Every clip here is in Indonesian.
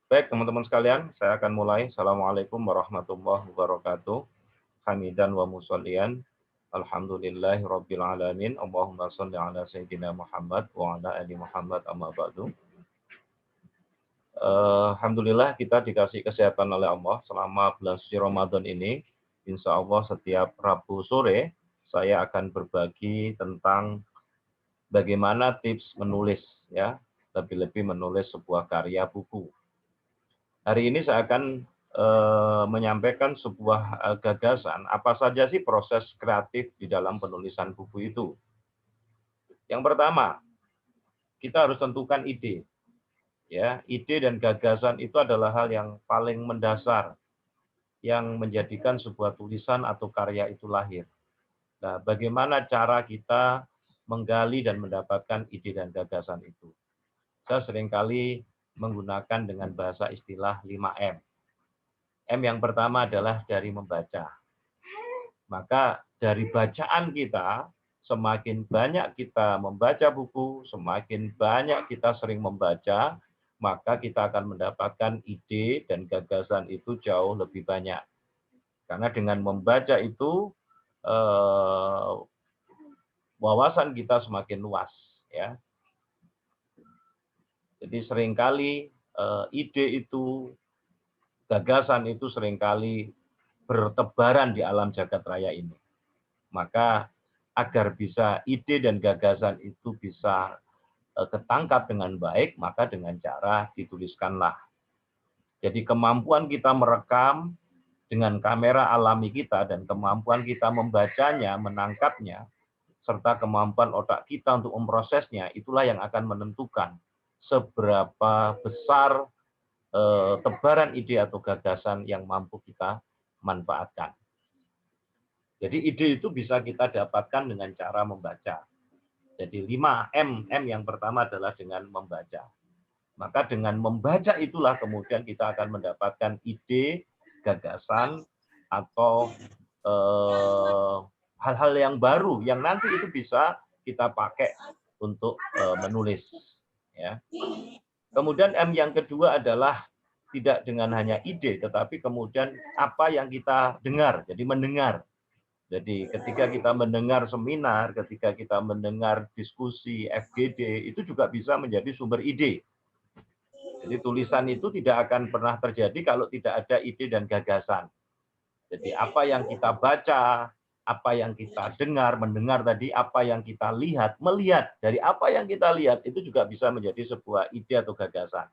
Baik, teman-teman sekalian, saya akan mulai. Assalamualaikum warahmatullahi wabarakatuh. Hamidan wa musallian. Alhamdulillahi rabbil alamin. Allahumma salli ala sayyidina Muhammad wa ala ali Muhammad amma ba'du. Alhamdulillah kita dikasih kesehatan oleh Allah selama bulan suci Ramadan ini. Insya Allah setiap Rabu sore saya akan berbagi tentang bagaimana tips menulis, ya, lebih-lebih menulis sebuah karya buku. Hari ini saya akan menyampaikan sebuah gagasan, apa saja sih proses kreatif di dalam penulisan buku itu. Yang pertama, kita harus tentukan ide. Ya, ide dan gagasan itu adalah hal yang paling mendasar yang menjadikan sebuah tulisan atau karya itu lahir. Nah, bagaimana cara kita menggali dan mendapatkan ide dan gagasan itu? Saya seringkali menggunakan dengan bahasa istilah 5M. M yang pertama adalah dari membaca. Maka dari bacaan kita, semakin banyak kita membaca buku, semakin banyak kita sering membaca, maka kita akan mendapatkan ide dan gagasan itu jauh lebih banyak. Karena dengan membaca itu, wawasan kita semakin luas. Ya. Jadi seringkali ide itu, gagasan itu seringkali bertebaran di alam jagat raya ini. Maka agar bisa ide dan gagasan itu bisa ketangkap dengan baik, maka dengan cara dituliskanlah. Jadi kemampuan kita merekam dengan kamera alami kita dan kemampuan kita membacanya, menangkapnya, serta kemampuan otak kita untuk memprosesnya, itulah yang akan menentukan seberapa besar tebaran ide atau gagasan yang mampu kita manfaatkan. Jadi ide itu bisa kita dapatkan dengan cara membaca. Jadi 5M, M yang pertama adalah dengan membaca. Maka dengan membaca itulah kemudian kita akan mendapatkan ide, gagasan, atau hal-hal yang baru yang nanti itu bisa kita pakai untuk menulis. Ya. Kemudian M yang kedua adalah tidak dengan hanya ide, tetapi kemudian apa yang kita dengar, jadi mendengar. Jadi ketika kita mendengar seminar, ketika kita mendengar diskusi FGD, itu juga bisa menjadi sumber ide. Jadi tulisan itu tidak akan pernah terjadi kalau tidak ada ide dan gagasan. Jadi apa yang kita baca, apa yang kita dengar, mendengar tadi, apa yang kita lihat, melihat. Dari apa yang kita lihat, itu juga bisa menjadi sebuah ide atau gagasan.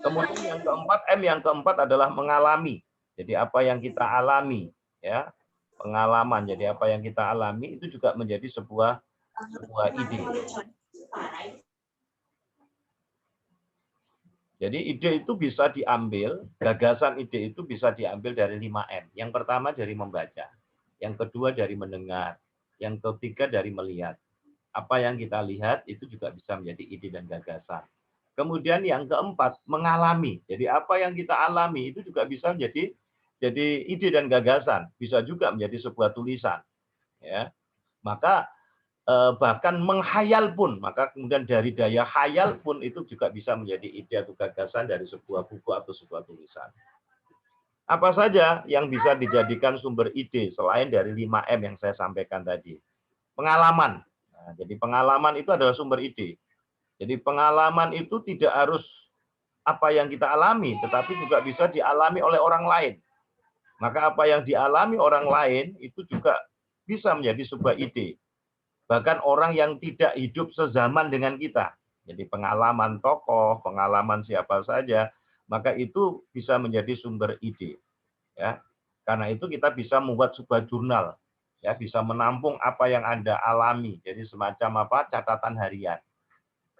Kemudian yang keempat, M yang keempat adalah mengalami. Jadi apa yang kita alami, ya, pengalaman. Jadi apa yang kita alami itu juga menjadi sebuah ide. Jadi ide itu bisa diambil, gagasan ide itu bisa diambil dari 5M. Yang pertama dari membaca, yang kedua dari mendengar, yang ketiga dari melihat. Apa yang kita lihat itu juga bisa menjadi ide dan gagasan. Kemudian yang keempat, mengalami. Jadi apa yang kita alami itu juga bisa menjadi ide dan gagasan, bisa juga menjadi sebuah tulisan. Ya. Maka bahkan menghayal pun, maka kemudian dari daya hayal pun itu juga bisa menjadi ide atau gagasan dari sebuah buku atau sebuah tulisan. Apa saja yang bisa dijadikan sumber ide selain dari 5M yang saya sampaikan tadi? Pengalaman. Nah, jadi pengalaman itu adalah sumber ide. Jadi pengalaman itu tidak harus apa yang kita alami, tetapi juga bisa dialami oleh orang lain. Maka apa yang dialami orang lain itu juga bisa menjadi sebuah ide. Bahkan orang yang tidak hidup sezaman dengan kita. Jadi pengalaman tokoh, pengalaman siapa saja, maka itu bisa menjadi sumber ide. Ya. Karena itu kita bisa membuat sebuah jurnal, ya, bisa menampung apa yang Anda alami. Jadi semacam apa? Catatan harian.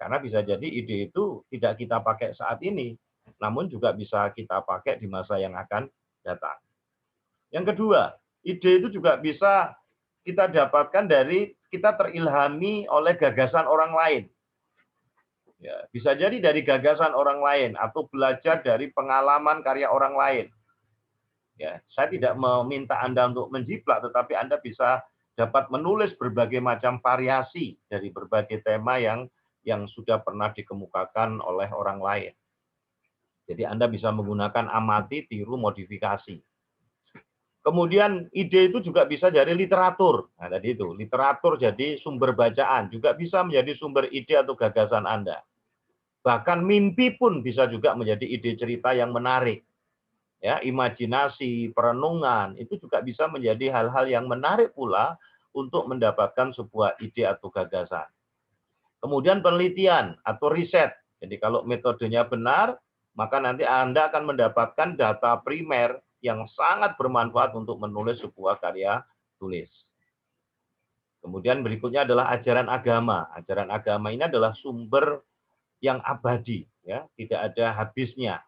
Karena bisa jadi ide itu tidak kita pakai saat ini, namun juga bisa kita pakai di masa yang akan datang. Yang kedua, ide itu juga bisa kita dapatkan dari kita terilhami oleh gagasan orang lain. Ya, bisa jadi dari gagasan orang lain atau belajar dari pengalaman karya orang lain. Ya, saya tidak meminta Anda untuk menjiplak, tetapi Anda bisa dapat menulis berbagai macam variasi dari berbagai tema yang sudah pernah dikemukakan oleh orang lain. Jadi Anda bisa menggunakan amati, tiru, modifikasi. Kemudian ide itu juga bisa dari literatur. Nah, tadi itu, literatur jadi sumber bacaan, juga bisa menjadi sumber ide atau gagasan Anda. Bahkan mimpi pun bisa juga menjadi ide cerita yang menarik. Ya, imajinasi, perenungan, itu juga bisa menjadi hal-hal yang menarik pula untuk mendapatkan sebuah ide atau gagasan. Kemudian penelitian atau riset. Jadi kalau metodenya benar, maka nanti Anda akan mendapatkan data primer yang sangat bermanfaat untuk menulis sebuah karya tulis. Kemudian berikutnya adalah ajaran agama. Ajaran agama ini adalah sumber yang abadi, ya, tidak ada habisnya.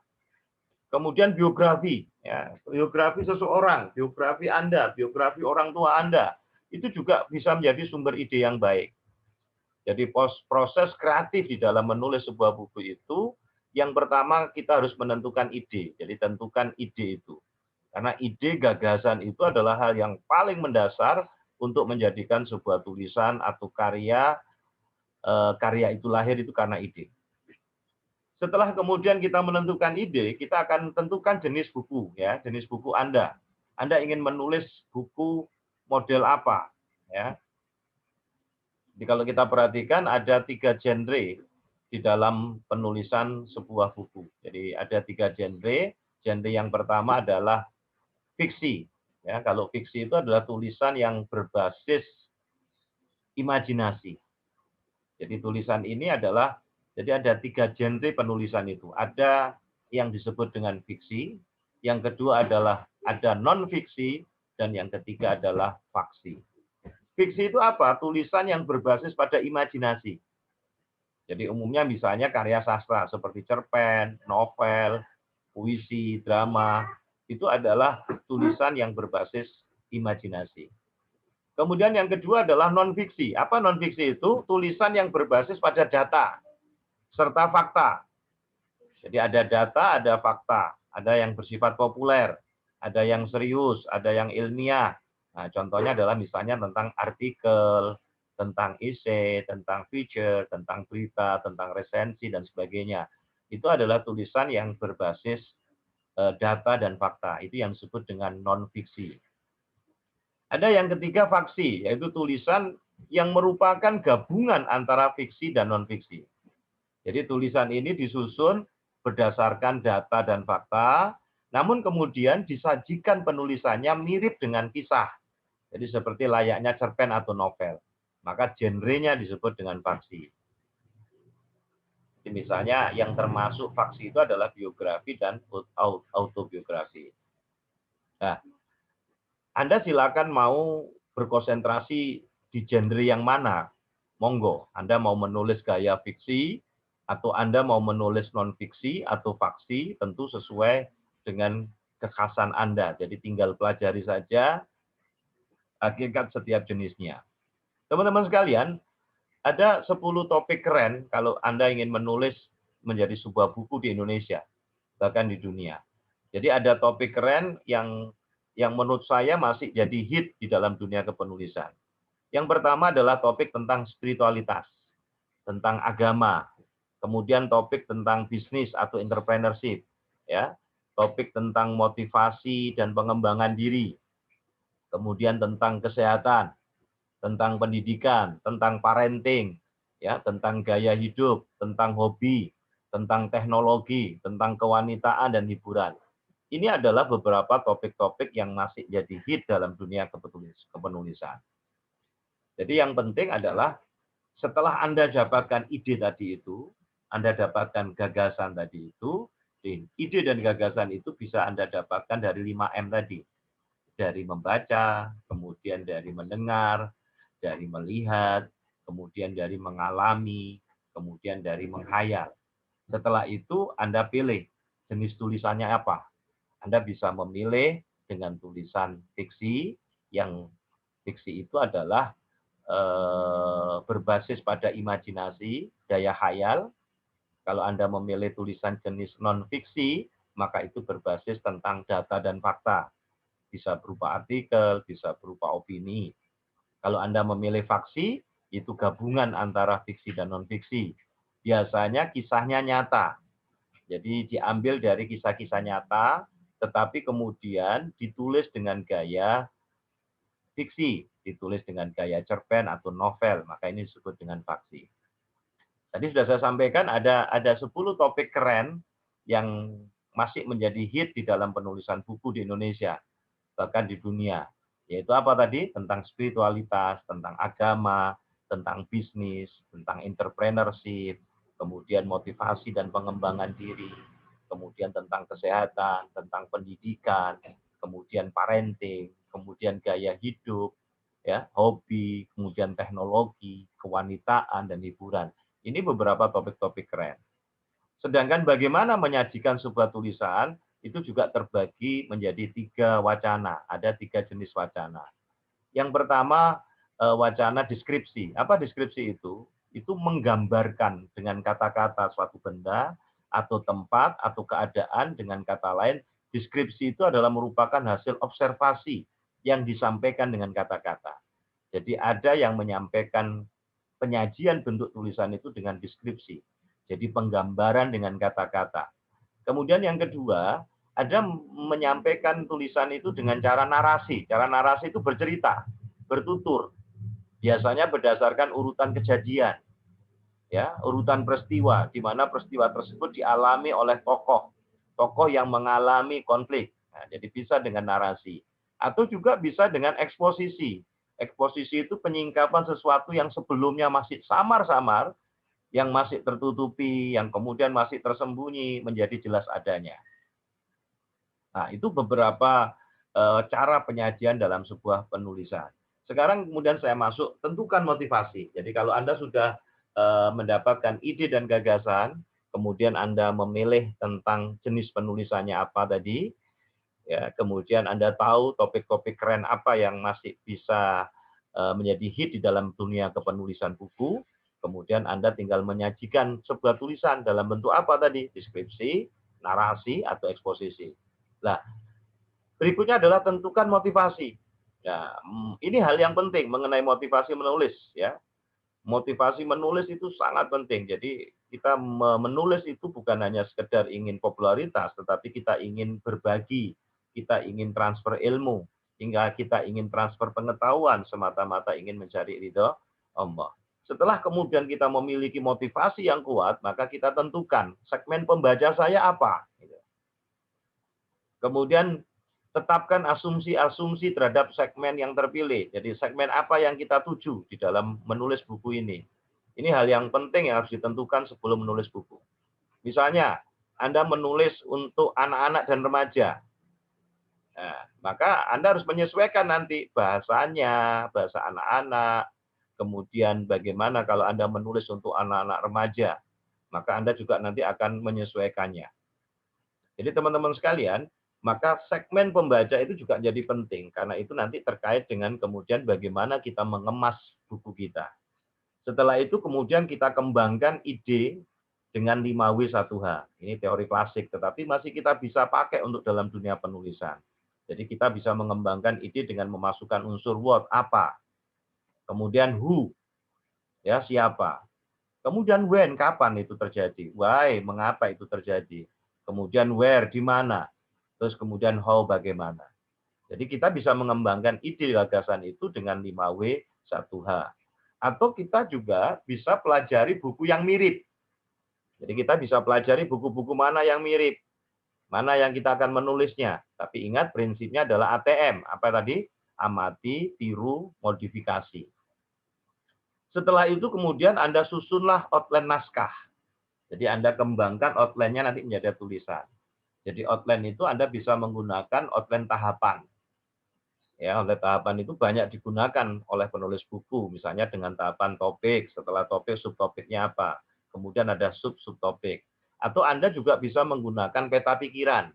Kemudian biografi, ya, biografi seseorang, biografi Anda, biografi orang tua Anda, itu juga bisa menjadi sumber ide yang baik. Jadi proses kreatif di dalam menulis sebuah buku itu, yang pertama kita harus menentukan ide. Jadi tentukan ide itu. Karena ide, gagasan itu adalah hal yang paling mendasar untuk menjadikan sebuah tulisan atau karya itu lahir itu karena ide. Setelah kemudian kita menentukan ide, kita akan tentukan jenis buku, ya, jenis buku Anda. Anda ingin menulis buku model apa, ya? Jadi kalau kita perhatikan ada 3 genre di dalam penulisan sebuah buku. Jadi ada 3 genre. Genre yang pertama adalah fiksi. Ya, kalau fiksi itu adalah tulisan yang berbasis imajinasi. Jadi tulisan ini adalah, jadi ada 3 genre penulisan itu. Ada yang disebut dengan fiksi, yang kedua adalah ada non-fiksi, dan yang ketiga adalah faksi. Fiksi itu apa? Tulisan yang berbasis pada imajinasi. Jadi umumnya misalnya karya sastra seperti cerpen, novel, puisi, drama, itu adalah tulisan yang berbasis imajinasi. Kemudian yang kedua adalah non-fiksi. Apa non-fiksi itu? Tulisan yang berbasis pada data serta fakta. Jadi ada data, ada fakta. Ada yang bersifat populer, ada yang serius, ada yang ilmiah. Nah, contohnya adalah misalnya tentang artikel, tentang essay, tentang feature, tentang berita, tentang resensi, dan sebagainya. Itu adalah tulisan yang berbasis data dan fakta. Itu yang disebut dengan non-fiksi. Ada yang ketiga faksi, yaitu tulisan yang merupakan gabungan antara fiksi dan non-fiksi. Jadi tulisan ini disusun berdasarkan data dan fakta, namun kemudian disajikan penulisannya mirip dengan kisah. Jadi seperti layaknya cerpen atau novel. Maka genrenya disebut dengan faksi. Jadi misalnya yang termasuk faksi itu adalah biografi dan autobiografi. Nah, Anda silakan mau berkonsentrasi di genre yang mana. Monggo, Anda mau menulis gaya fiksi, atau Anda mau menulis non-fiksi atau faksi, tentu sesuai dengan kekhasan Anda. Jadi tinggal pelajari saja hakikat setiap jenisnya. Teman-teman sekalian, ada 10 topik keren kalau Anda ingin menulis menjadi sebuah buku di Indonesia, bahkan di dunia. Jadi ada topik keren yang menurut saya masih jadi hit di dalam dunia kepenulisan. Yang pertama adalah topik tentang spiritualitas, tentang agama, kemudian topik tentang bisnis atau entrepreneurship, ya, topik tentang motivasi dan pengembangan diri, kemudian tentang kesehatan, tentang pendidikan, tentang parenting, ya, tentang gaya hidup, tentang hobi, tentang teknologi, tentang kewanitaan dan hiburan. Ini adalah beberapa topik-topik yang masih jadi hit dalam dunia kepenulisan. Jadi yang penting adalah setelah Anda dapatkan ide tadi itu, Anda dapatkan gagasan tadi itu, ide dan gagasan itu bisa Anda dapatkan dari 5M tadi. Dari membaca, kemudian dari mendengar, dari melihat, kemudian dari mengalami, kemudian dari menghayal. Setelah itu Anda pilih jenis tulisannya apa. Anda bisa memilih dengan tulisan fiksi, yang fiksi itu adalah berbasis pada imajinasi, daya khayal. Kalau Anda memilih tulisan jenis non-fiksi, maka itu berbasis tentang data dan fakta. Bisa berupa artikel, bisa berupa opini. Kalau Anda memilih faksi, itu gabungan antara fiksi dan non-fiksi. Biasanya kisahnya nyata. Jadi diambil dari kisah-kisah nyata, tetapi kemudian ditulis dengan gaya fiksi, ditulis dengan gaya cerpen atau novel, maka ini disebut dengan faksi. Tadi sudah saya sampaikan ada 10 topik keren yang masih menjadi hit di dalam penulisan buku di Indonesia, bahkan di dunia. Yaitu apa tadi? Tentang spiritualitas, tentang agama, tentang bisnis, tentang entrepreneurship, kemudian motivasi dan pengembangan diri, kemudian tentang kesehatan, tentang pendidikan, kemudian parenting, kemudian gaya hidup, ya, hobi, kemudian teknologi, kewanitaan dan hiburan. Ini beberapa topik-topik keren. Sedangkan bagaimana menyajikan sebuah tulisan itu juga terbagi menjadi 3 wacana. Ada 3 jenis wacana. Yang pertama wacana deskripsi. Apa deskripsi itu? Itu menggambarkan dengan kata-kata suatu benda atau tempat atau keadaan. Dengan kata lain, deskripsi itu adalah merupakan hasil observasi yang disampaikan dengan kata-kata. Jadi ada yang menyampaikan penyajian bentuk tulisan itu dengan deskripsi. Jadi penggambaran dengan kata-kata. Kemudian yang kedua, ada menyampaikan tulisan itu dengan cara narasi. Cara narasi itu bercerita, bertutur. Biasanya berdasarkan urutan kejadian, ya, urutan peristiwa, di mana peristiwa tersebut dialami oleh tokoh yang mengalami konflik. Nah, jadi bisa dengan narasi. Atau juga bisa dengan eksposisi. Eksposisi itu penyingkapan sesuatu yang sebelumnya masih samar-samar, yang masih tertutupi, yang kemudian masih tersembunyi, menjadi jelas adanya. Nah, itu beberapa cara penyajian dalam sebuah penulisan. Sekarang kemudian saya masuk, tentukan motivasi. Jadi kalau Anda sudah mendapatkan ide dan gagasan, kemudian Anda memilih tentang jenis penulisannya apa tadi, ya, kemudian Anda tahu topik-topik keren apa yang masih bisa menjadi hit di dalam dunia kepenulisan buku, kemudian Anda tinggal menyajikan sebuah tulisan dalam bentuk apa tadi? Deskripsi, narasi, atau eksposisi. Nah, berikutnya adalah tentukan motivasi. Ya, ini hal yang penting mengenai motivasi menulis, ya. Motivasi menulis itu sangat penting. Jadi kita menulis itu bukan hanya sekedar ingin popularitas, tetapi kita ingin berbagi, kita ingin transfer ilmu, hingga kita ingin transfer pengetahuan semata-mata ingin mencari ridho Allah. Setelah kemudian kita memiliki motivasi yang kuat, maka kita tentukan segmen pembaca saya apa. Kemudian tetapkan asumsi-asumsi terhadap segmen yang terpilih. Jadi segmen apa yang kita tuju di dalam menulis buku ini. Ini hal yang penting yang harus ditentukan sebelum menulis buku. Misalnya, Anda menulis untuk anak-anak dan remaja. Nah, maka Anda harus menyesuaikan nanti bahasanya, bahasa anak-anak, kemudian bagaimana kalau Anda menulis untuk anak-anak remaja, maka Anda juga nanti akan menyesuaikannya. Jadi teman-teman sekalian, maka segmen pembaca itu juga jadi penting, karena itu nanti terkait dengan kemudian bagaimana kita mengemas buku kita. Setelah itu kemudian kita kembangkan ide dengan 5W1H. Ini teori klasik, tetapi masih kita bisa pakai untuk dalam dunia penulisan. Jadi kita bisa mengembangkan ide dengan memasukkan unsur what, apa. Kemudian who, ya, siapa. Kemudian when, kapan itu terjadi. Why, mengapa itu terjadi. Kemudian where, di mana. Terus kemudian how, bagaimana. Jadi kita bisa mengembangkan ide gagasan itu dengan 5W1H. Atau kita juga bisa pelajari buku yang mirip. Jadi kita bisa pelajari buku-buku mana yang mirip. Mana yang kita akan menulisnya. Tapi ingat prinsipnya adalah ATM. Apa tadi? Amati, tiru, modifikasi. Setelah itu kemudian Anda susunlah outline naskah. Jadi Anda kembangkan outline-nya nanti menjadi tulisan. Jadi outline itu Anda bisa menggunakan outline tahapan. Ya, outline tahapan itu banyak digunakan oleh penulis buku, misalnya dengan tahapan topik, setelah topik subtopiknya apa, kemudian ada subtopik. Atau Anda juga bisa menggunakan peta pikiran.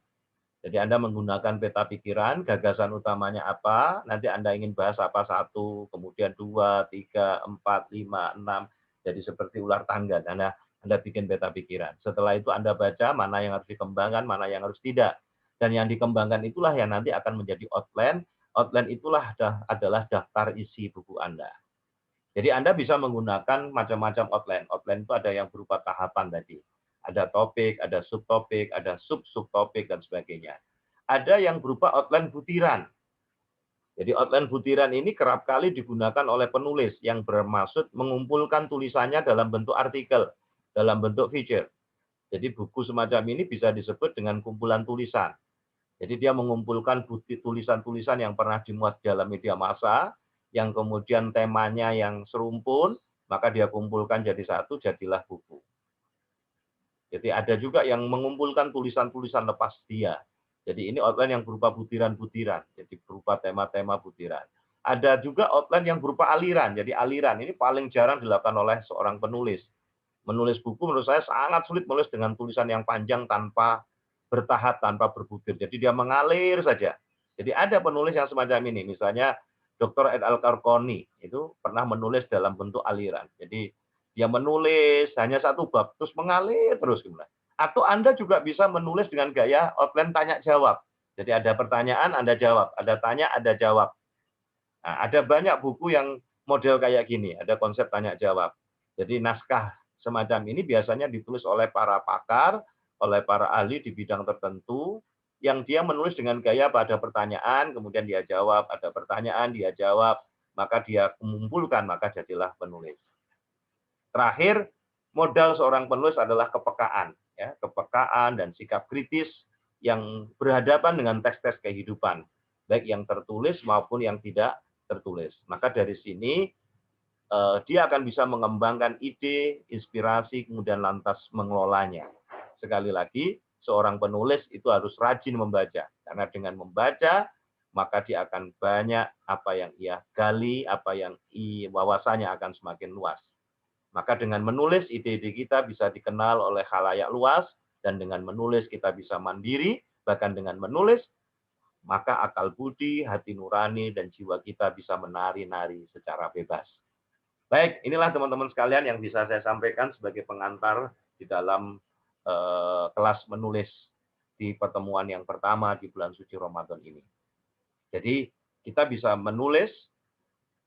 Jadi Anda menggunakan peta pikiran, gagasan utamanya apa, nanti Anda ingin bahas apa, 1, kemudian 2, 3, 4, 5, 6, jadi seperti ular tangga. Anda bikin peta pikiran. Setelah itu Anda baca mana yang harus dikembangkan, mana yang harus tidak. Dan yang dikembangkan itulah yang nanti akan menjadi outline. Outline itulah adalah daftar isi buku Anda. Jadi Anda bisa menggunakan macam-macam outline. Outline itu ada yang berupa tahapan tadi. Ada topik, ada subtopik, ada sub-subtopik, dan sebagainya. Ada yang berupa outline butiran. Jadi outline butiran ini kerap kali digunakan oleh penulis yang bermaksud mengumpulkan tulisannya dalam bentuk artikel, dalam bentuk feature. Jadi buku semacam ini bisa disebut dengan kumpulan tulisan. Jadi dia mengumpulkan tulisan-tulisan yang pernah dimuat dalam media massa, yang kemudian temanya yang serumpun, maka dia kumpulkan jadi satu, jadilah buku. Jadi ada juga yang mengumpulkan tulisan-tulisan lepas dia. Jadi ini outline yang berupa butiran-butiran, jadi berupa tema-tema butiran. Ada juga outline yang berupa aliran. Jadi aliran ini paling jarang dilakukan oleh seorang penulis. Menulis buku menurut saya sangat sulit menulis dengan tulisan yang panjang tanpa bertahap, tanpa berbutir. Jadi dia mengalir saja. Jadi ada penulis yang semacam ini. Misalnya Dr. Ed Al-Qarqoni itu pernah menulis dalam bentuk aliran. Jadi dia menulis hanya satu bab, terus mengalir terus. Atau Anda juga bisa menulis dengan gaya outline tanya jawab. Jadi ada pertanyaan, Anda jawab. Ada tanya, Anda jawab. Nah, ada banyak buku yang model kayak gini. Ada konsep tanya jawab. Jadi naskah semacam ini biasanya ditulis oleh para pakar, oleh para ahli di bidang tertentu, yang dia menulis dengan gaya pada pertanyaan, kemudian dia jawab, ada pertanyaan, dia jawab, maka dia mengumpulkan, maka jadilah penulis. Terakhir, modal seorang penulis adalah kepekaan, ya, kepekaan dan sikap kritis yang berhadapan dengan teks-teks kehidupan, baik yang tertulis maupun yang tidak tertulis. Maka dari sini dia akan bisa mengembangkan ide, inspirasi, kemudian lantas mengelolanya. Sekali lagi, seorang penulis itu harus rajin membaca, karena dengan membaca maka dia akan banyak apa yang ia gali, apa yang wawasannya akan semakin luas. Maka dengan menulis, ide-ide kita bisa dikenal oleh khalayak luas, dan dengan menulis kita bisa mandiri, bahkan dengan menulis, maka akal budi, hati nurani, dan jiwa kita bisa menari-nari secara bebas. Baik, inilah teman-teman sekalian yang bisa saya sampaikan sebagai pengantar di dalam kelas menulis di pertemuan yang pertama di bulan suci Ramadan ini. Jadi, kita bisa menulis.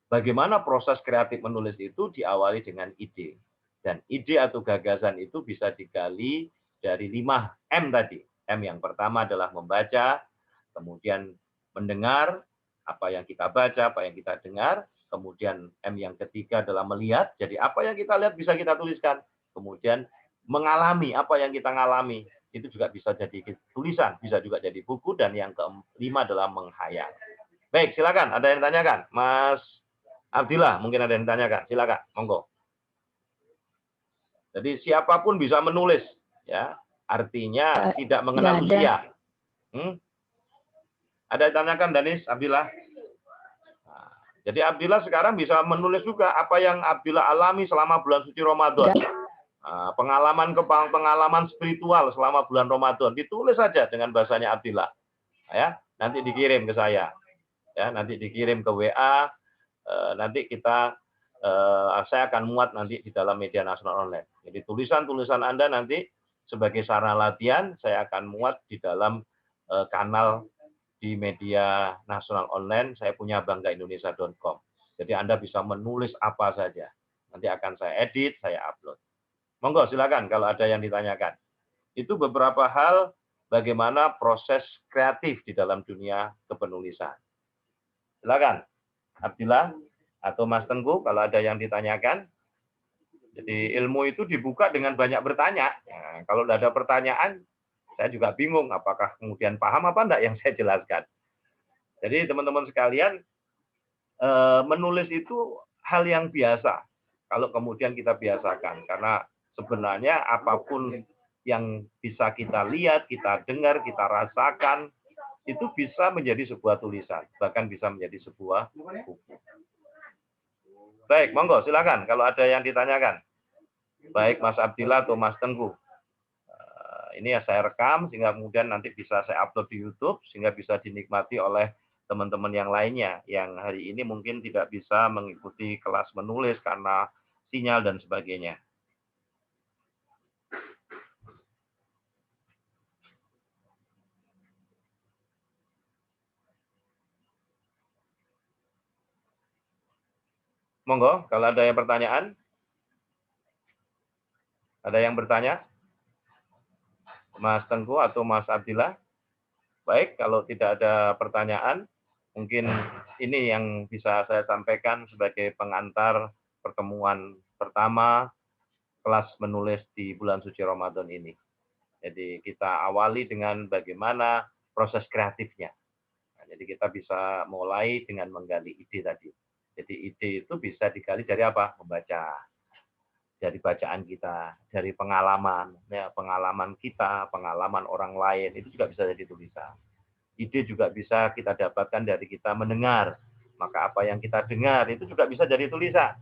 Bagaimana proses kreatif menulis itu diawali dengan ide. Dan ide atau gagasan itu bisa digali dari 5M tadi. M yang pertama adalah membaca, kemudian mendengar apa yang kita baca, apa yang kita dengar. Kemudian M yang ketiga adalah melihat, jadi apa yang kita lihat bisa kita tuliskan. Kemudian mengalami apa yang kita alami, itu juga bisa jadi tulisan, bisa juga jadi buku. Dan yang kelima adalah menghayal. Baik, silakan. Ada yang tanyakan? Mas Abdillah, mungkin ada yang ditanyakan. Silakan, monggo. Jadi siapapun bisa menulis, ya. Artinya tidak mengenal usia. Ada yang tanyakan, Danis, Abdillah? Nah, jadi Abdillah sekarang bisa menulis juga apa yang Abdillah alami selama bulan suci Ramadan. Nah, pengalaman spiritual selama bulan Ramadan. Ditulis saja dengan bahasanya Abdillah. Ya, nanti dikirim ke saya. Ya, nanti dikirim ke WA. Nanti saya akan muat nanti di dalam media nasional online. Jadi tulisan-tulisan Anda nanti sebagai sarana latihan saya akan muat di dalam kanal di media nasional online. Saya punya banggaindonesia.com. Jadi Anda bisa menulis apa saja. Nanti akan saya edit, saya upload. Monggo silakan kalau ada yang ditanyakan. Itu beberapa hal bagaimana proses kreatif di dalam dunia kepenulisan. Silakan. Abdillah atau Mas Tengku kalau ada yang ditanyakan. Jadi ilmu itu dibuka dengan banyak bertanya. Nah, kalau tidak ada pertanyaan, saya juga bingung apakah kemudian paham apa enggak yang saya jelaskan. Jadi teman-teman sekalian, menulis itu hal yang biasa. Kalau kemudian kita biasakan, karena sebenarnya apapun yang bisa kita lihat, kita dengar, kita rasakan, itu bisa menjadi sebuah tulisan, bahkan bisa menjadi sebuah buku. Baik, monggo silakan kalau ada yang ditanyakan. Baik Mas Abdillah atau Mas Tengku. Ini ya saya rekam sehingga kemudian nanti bisa saya upload di YouTube sehingga bisa dinikmati oleh teman-teman yang lainnya yang hari ini mungkin tidak bisa mengikuti kelas menulis karena sinyal dan sebagainya. Monggo, kalau ada yang pertanyaan. Ada yang bertanya? Mas Tengku atau Mas Abdillah? Baik, kalau tidak ada pertanyaan, mungkin ini yang bisa saya sampaikan sebagai pengantar pertemuan pertama kelas menulis di bulan suci Ramadan ini. Jadi kita awali dengan bagaimana proses kreatifnya. Nah, jadi kita bisa mulai dengan menggali ide tadi. Jadi ide itu bisa digali dari apa? Membaca. Dari bacaan kita, dari pengalaman, ya, pengalaman kita, pengalaman orang lain, itu juga bisa jadi tulisan. Ide juga bisa kita dapatkan dari kita mendengar. Maka apa yang kita dengar itu juga bisa jadi tulisan.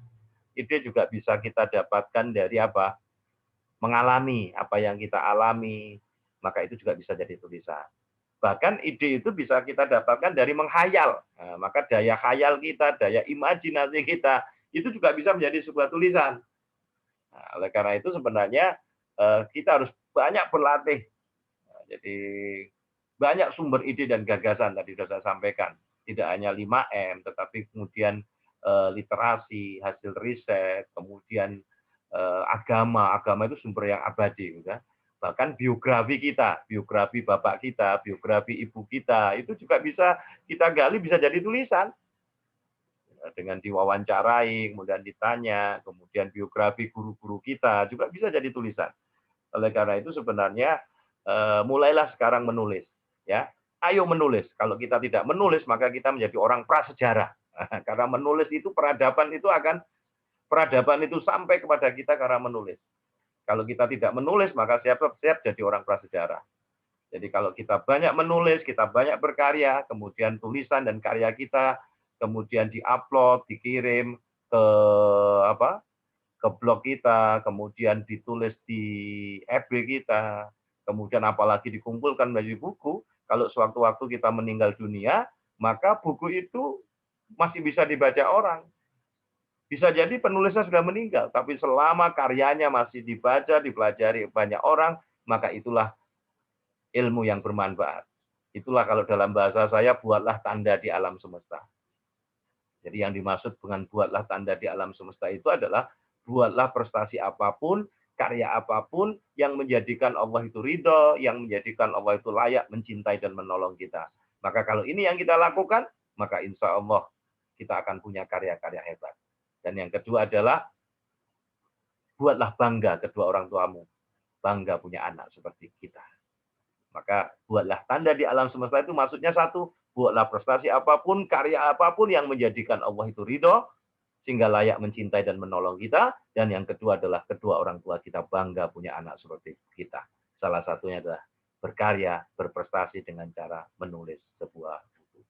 Ide juga bisa kita dapatkan dari apa? Mengalami apa yang kita alami, maka itu juga bisa jadi tulisan. Bahkan ide itu bisa kita dapatkan dari menghayal. Nah, maka daya khayal kita, daya imajinasi kita, itu juga bisa menjadi sebuah tulisan. Nah, oleh karena itu sebenarnya kita harus banyak berlatih. Nah, jadi banyak sumber ide dan gagasan tadi sudah saya sampaikan. Tidak hanya 5M, tetapi kemudian literasi, hasil riset, kemudian agama. Agama itu sumber yang abadi. Ya. Bahkan biografi kita, biografi bapak kita, biografi ibu kita, itu juga bisa kita gali, bisa jadi tulisan. Dengan diwawancarai, kemudian ditanya, kemudian biografi guru-guru kita juga bisa jadi tulisan. Oleh karena itu sebenarnya mulailah sekarang menulis, ya. Ayo menulis. Kalau kita tidak menulis maka kita menjadi orang prasejarah. Karena menulis itu peradaban itu sampai kepada kita karena menulis. Kalau kita tidak menulis maka siap-siap jadi orang prasejarah. Jadi kalau kita banyak menulis, kita banyak berkarya, kemudian tulisan dan karya kita kemudian diupload, dikirim ke apa? Ke blog kita, kemudian ditulis di FB kita, kemudian apalagi dikumpulkan menjadi buku, kalau sewaktu-waktu kita meninggal dunia, maka buku itu masih bisa dibaca orang. Bisa jadi penulisnya sudah meninggal, tapi selama karyanya masih dibaca, dipelajari banyak orang, maka itulah ilmu yang bermanfaat. Itulah kalau dalam bahasa saya, buatlah tanda di alam semesta. Jadi yang dimaksud dengan buatlah tanda di alam semesta itu adalah buatlah prestasi apapun, karya apapun yang menjadikan Allah itu ridho, yang menjadikan Allah itu layak mencintai dan menolong kita. Maka kalau ini yang kita lakukan, maka insya Allah kita akan punya karya-karya hebat. Dan yang kedua adalah buatlah bangga kedua orang tuamu. Bangga punya anak seperti kita. Maka buatlah tanda di alam semesta itu maksudnya satu, buatlah prestasi apapun, karya apapun yang menjadikan Allah itu ridho, sehingga layak mencintai dan menolong kita. Dan yang kedua adalah kedua orang tua kita bangga punya anak seperti kita. Salah satunya adalah berkarya, berprestasi dengan cara menulis sebuah buku.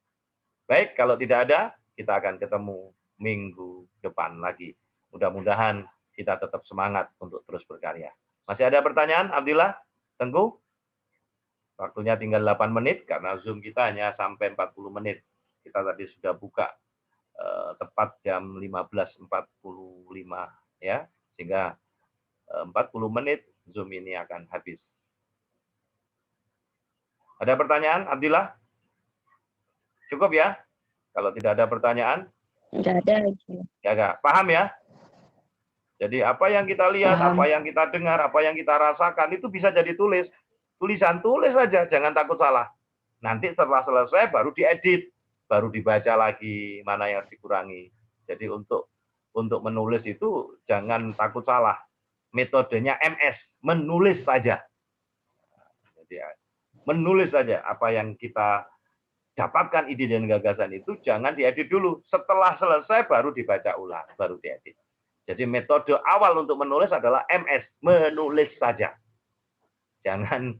Baik, kalau tidak ada, kita akan ketemu minggu depan lagi. Mudah-mudahan kita tetap semangat untuk terus berkarya. Masih ada pertanyaan, Abdillah? Tengku? Waktunya tinggal 8 menit, karena Zoom kita hanya sampai 40 menit. Kita tadi sudah buka tepat jam 15.45 ya, sehingga 40 menit Zoom ini akan habis. Ada pertanyaan, Abdillah? Cukup ya? Kalau tidak ada pertanyaan? Enggak ada. Ya, paham ya? Jadi apa yang kita lihat, apa yang kita dengar, apa yang kita rasakan, itu bisa jadi tulisan, tulis saja, jangan takut salah. Nanti setelah selesai baru diedit, baru dibaca lagi mana yang dikurangi. Jadi untuk menulis itu jangan takut salah. Metodenya MS, menulis saja. Jadi menulis saja apa yang kita dapatkan ide dan gagasan itu, jangan diedit dulu. Setelah selesai baru dibaca ulang, baru diedit. Jadi metode awal untuk menulis adalah MS, menulis saja. Jangan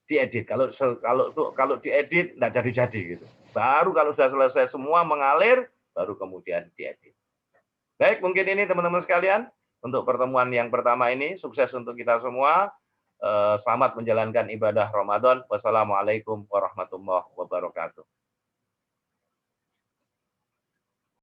diedit. Kalau diedit nggak jadi gitu. Baru kalau sudah selesai semua mengalir, baru kemudian diedit. Baik, mungkin ini teman-teman sekalian untuk pertemuan yang pertama ini. Sukses untuk kita semua. Selamat menjalankan ibadah Ramadan. Wassalamualaikum warahmatullahi wabarakatuh.